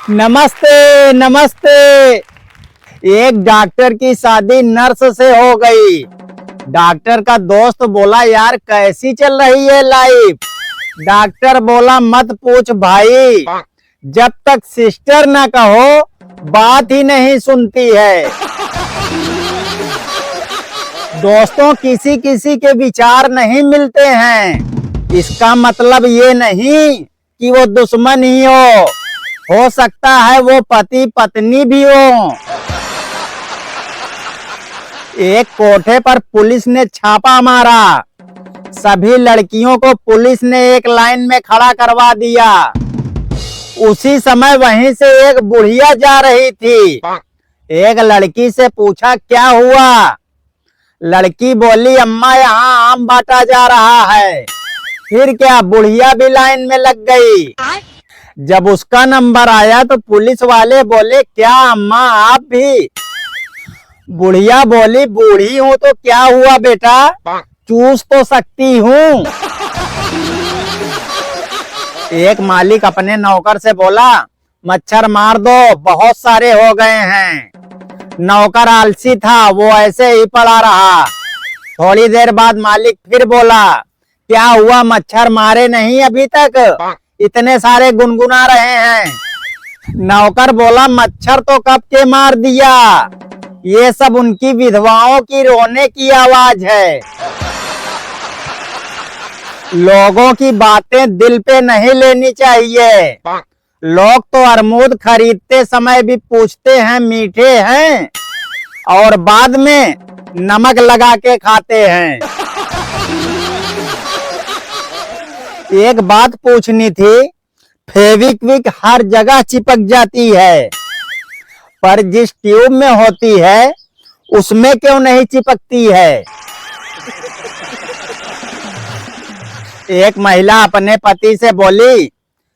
नमस्ते नमस्ते। एक डॉक्टर की शादी नर्स से हो गई। डॉक्टर का दोस्त बोला, यार कैसी चल रही है लाइफ? डॉक्टर बोला, मत पूछ भाई, जब तक सिस्टर ना कहो बात ही नहीं सुनती है। दोस्तों, किसी किसी के विचार नहीं मिलते हैं, इसका मतलब ये नहीं कि वो दुश्मन ही हो सकता है वो पति पत्नी भी हो। एक कोठे पर पुलिस ने छापा मारा। सभी लड़कियों को पुलिस ने एक लाइन में खड़ा करवा दिया। उसी समय वहीं से एक बुढ़िया जा रही थी। एक लड़की से पूछा, क्या हुआ? लड़की बोली, अम्मा यहाँ आम बांटा जा रहा है। फिर क्या, बुढ़िया भी लाइन में लग गई। जब उसका नंबर आया तो पुलिस वाले बोले, क्या अम्मा आप भी? बुढ़िया बोली, बूढ़ी हूँ तो क्या हुआ बेटा, चूस तो सकती हूँ। एक मालिक अपने नौकर से बोला, मच्छर मार दो, बहुत सारे हो गए हैं। नौकर आलसी था, वो ऐसे ही पड़ा रहा। थोड़ी देर बाद मालिक फिर बोला, क्या हुआ, मच्छर मारे नहीं अभी तक? इतने सारे गुनगुना रहे हैं। नौकर बोला, मच्छर तो कब के मार दिया, ये सब उनकी विधवाओं की रोने की आवाज है। लोगों की बातें दिल पे नहीं लेनी चाहिए। लोग तो अरमूद खरीदते समय भी पूछते हैं मीठे हैं, और बाद में नमक लगा के खाते हैं। एक बात पूछनी थी, फेविक्विक हर जगह चिपक जाती है, पर जिस ट्यूब में होती है उसमें क्यों नहीं चिपकती है? एक महिला अपने पति से बोली,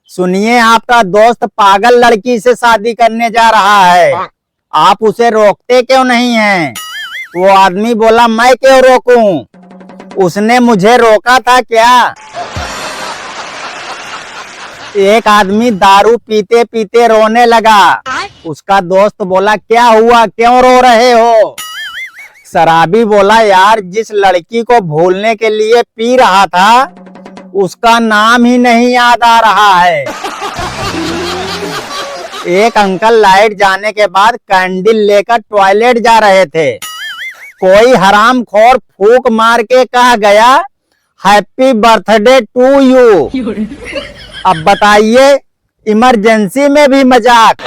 सुनिए, आपका दोस्त पागल लड़की से शादी करने जा रहा है, आप उसे रोकते क्यों नहीं हैं? वो आदमी बोला, मैं क्यों रोकूं, उसने मुझे रोका था क्या? एक आदमी दारू पीते पीते रोने लगा। उसका दोस्त बोला, क्या हुआ, क्यों रो रहे हो? शराबी बोला, यार जिस लड़की को भूलने के लिए पी रहा था उसका नाम ही नहीं याद आ रहा है। एक अंकल लाइट जाने के बाद कैंडल लेकर टॉयलेट जा रहे थे। कोई हरामखोर फूंक मार के कह गया, हैप्पी बर्थडे टू यू। अब बताइए, इमरजेंसी में भी मजाक।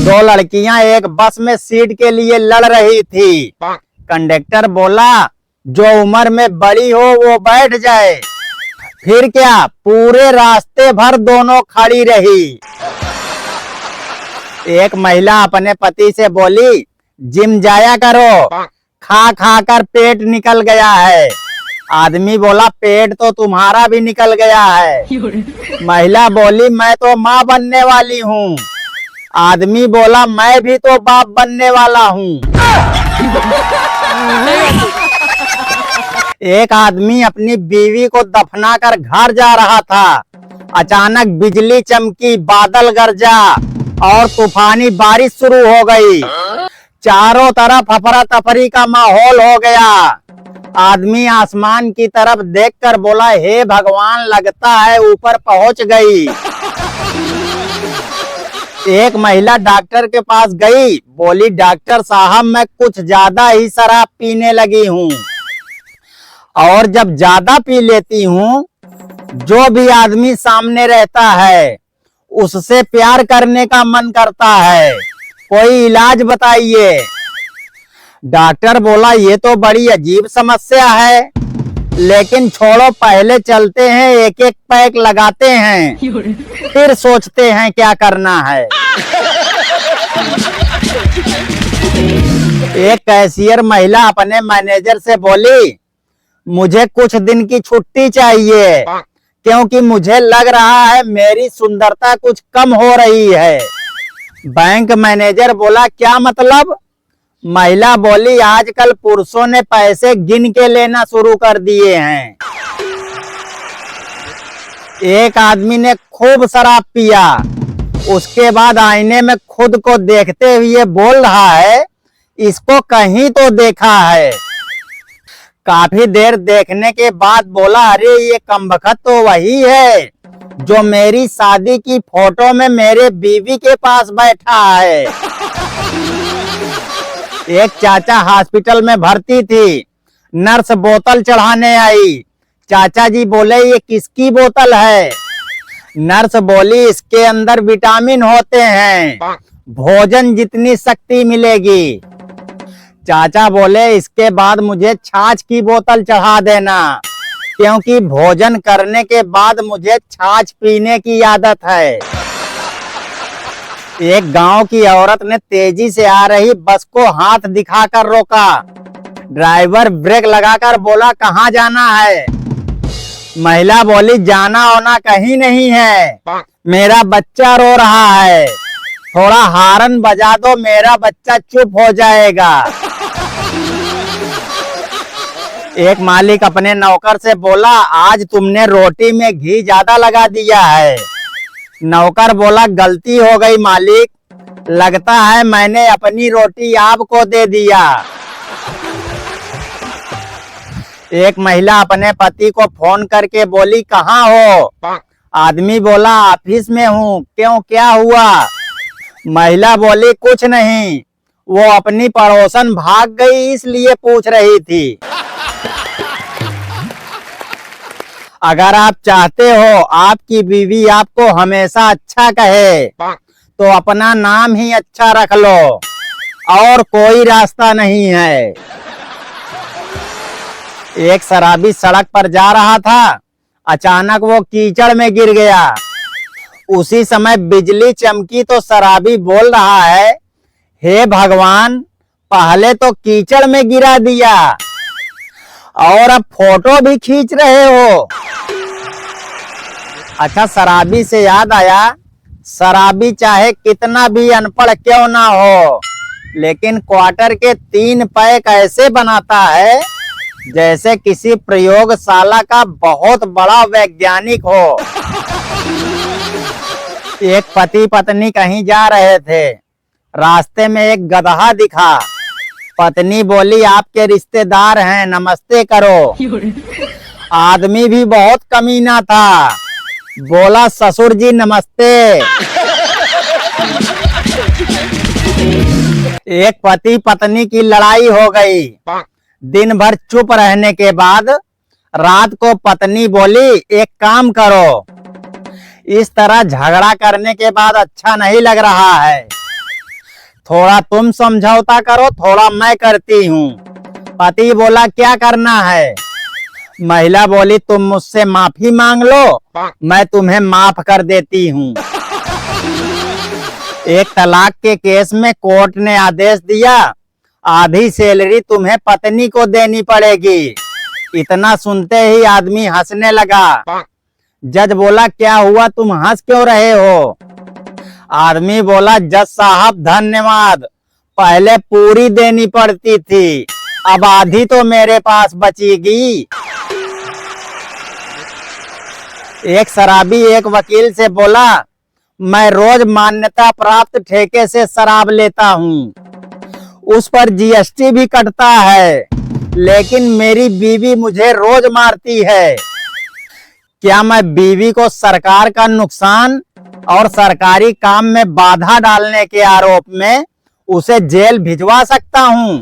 दो लड़कियां एक बस में सीट के लिए लड़ रही थी। कंडक्टर बोला, जो उम्र में बड़ी हो वो बैठ जाए। फिर क्या, पूरे रास्ते भर दोनों खड़ी रही। एक महिला अपने पति से बोली, जिम जाया करो, खा खा कर पेट निकल गया है। आदमी बोला, पेट तो तुम्हारा भी निकल गया है। महिला बोली, मैं तो माँ बनने वाली हूँ। आदमी बोला, मैं भी तो बाप बनने वाला हूँ। एक आदमी अपनी बीवी को दफनाकर घर जा रहा था। अचानक बिजली चमकी, बादल गरजा और तूफानी बारिश शुरू हो गई। चारों तरफ अफरा तफरी का माहौल हो गया। आदमी आसमान की तरफ देखकर बोला, हे भगवान, लगता है ऊपर पहुंच गई। एक महिला डॉक्टर के पास गई, बोली, डॉक्टर साहब, मैं कुछ ज्यादा ही शराब पीने लगी हूँ, और जब ज्यादा पी लेती हूँ जो भी आदमी सामने रहता है उससे प्यार करने का मन करता है, कोई इलाज बताइए। डॉक्टर बोला, ये तो बड़ी अजीब समस्या है, लेकिन छोड़ो, पहले चलते हैं, एक एक पैक लगाते हैं, फिर सोचते हैं क्या करना है। एक कैशियर महिला अपने मैनेजर से बोली, मुझे कुछ दिन की छुट्टी चाहिए, क्योंकि मुझे लग रहा है मेरी सुंदरता कुछ कम हो रही है। बैंक मैनेजर बोला, क्या मतलब? महिला बोली, आजकल पुरुषों ने पैसे गिन के लेना शुरू कर दिए हैं। एक आदमी ने खूब शराब पिया, उसके बाद आईने में खुद को देखते हुए बोल रहा है, इसको कहीं तो देखा है। काफी देर देखने के बाद बोला, अरे ये कमबख्त तो वही है जो मेरी शादी की फोटो में मेरे बीवी के पास बैठा है। एक चाचा हॉस्पिटल में भर्ती थी, नर्स बोतल चढ़ाने आई। चाचा जी बोले, ये किसकी बोतल है? नर्स बोली, इसके अंदर विटामिन होते हैं, भोजन जितनी शक्ति मिलेगी। चाचा बोले, इसके बाद मुझे छाछ की बोतल चढ़ा देना, क्योंकि भोजन करने के बाद मुझे छाछ पीने की आदत है। एक गांव की औरत ने तेजी से आ रही बस को हाथ दिखाकर रोका। ड्राइवर ब्रेक लगाकर बोला, कहाँ जाना है? महिला बोली, जाना होना कहीं नहीं है, मेरा बच्चा रो रहा है, थोड़ा हारन बजा दो, मेरा बच्चा चुप हो जाएगा। एक मालिक अपने नौकर से बोला, आज तुमने रोटी में घी ज्यादा लगा दिया है। नौकर बोला, गलती हो गई मालिक, लगता है मैंने अपनी रोटी आपको दे दिया। एक महिला अपने पति को फोन करके बोली, कहाँ हो? आदमी बोला, ऑफिस में हूँ। क्यों, क्या हुआ? महिला बोली, कुछ नहीं, वो अपनी पड़ोसन भाग गई इसलिए पूछ रही थी। अगर आप चाहते हो आपकी बीवी आपको हमेशा अच्छा कहे, तो अपना नाम ही अच्छा रख लो, और कोई रास्ता नहीं है। एक शराबी सड़क पर जा रहा था, अचानक वो कीचड़ में गिर गया। उसी समय बिजली चमकी तो शराबी बोल रहा है, हे भगवान, पहले तो कीचड़ में गिरा दिया और अब फोटो भी खींच रहे हो। अच्छा, शराबी से याद आया, शराबी चाहे कितना भी अनपढ़ क्यों ना हो, लेकिन क्वार्टर के 3 पैक ऐसे बनाता है जैसे किसी प्रयोगशाला का बहुत बड़ा वैज्ञानिक हो। एक पति पत्नी कहीं जा रहे थे, रास्ते में एक गधा दिखा। पत्नी बोली, आपके रिश्तेदार हैं, नमस्ते करो। आदमी भी बहुत कमीना था, बोला, ससुर जी नमस्ते। एक पति पत्नी की लड़ाई हो गई। दिन भर चुप रहने के बाद रात को पत्नी बोली, एक काम करो, इस तरह झगड़ा करने के बाद अच्छा नहीं लग रहा है, थोड़ा तुम समझौता करो, थोड़ा मैं करती हूँ। पति बोला, क्या करना है? महिला बोली, तुम मुझसे माफी मांग लो, मैं तुम्हें माफ कर देती हूँ। एक तलाक के केस में कोर्ट ने आदेश दिया, आधी सैलरी तुम्हें पत्नी को देनी पड़ेगी। इतना सुनते ही आदमी हंसने लगा। जज बोला, क्या हुआ, तुम हंस क्यों रहे हो? आदमी बोला, जज साहब धन्यवाद, पहले पूरी देनी पड़ती थी, अब आधी तो मेरे पास बचेगी। एक शराबी एक वकील से बोला, मैं रोज मान्यता प्राप्त ठेके से शराब लेता हूँ, उस पर जीएसटी भी कटता है, लेकिन मेरी बीवी मुझे रोज मारती है। क्या मैं बीवी को सरकार का नुकसान और सरकारी काम में बाधा डालने के आरोप में उसे जेल भिजवा सकता हूँ?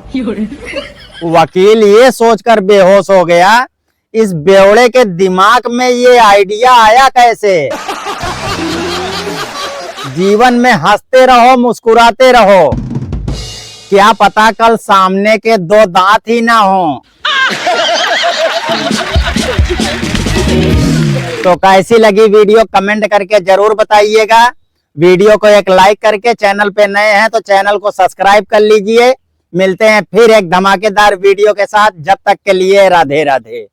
वकील ये सोचकर बेहोश हो गया, इस बेवड़े के दिमाग में ये आइडिया आया कैसे? जीवन में हंसते रहो, मुस्कुराते रहो, क्या पता कल सामने के 2 दांत ही ना हो। तो कैसी लगी वीडियो कमेंट करके जरूर बताइएगा। वीडियो को एक लाइक करके, चैनल पे नए हैं तो चैनल को सब्सक्राइब कर लीजिए। मिलते हैं फिर एक धमाकेदार वीडियो के साथ, जब तक के लिए राधे राधे।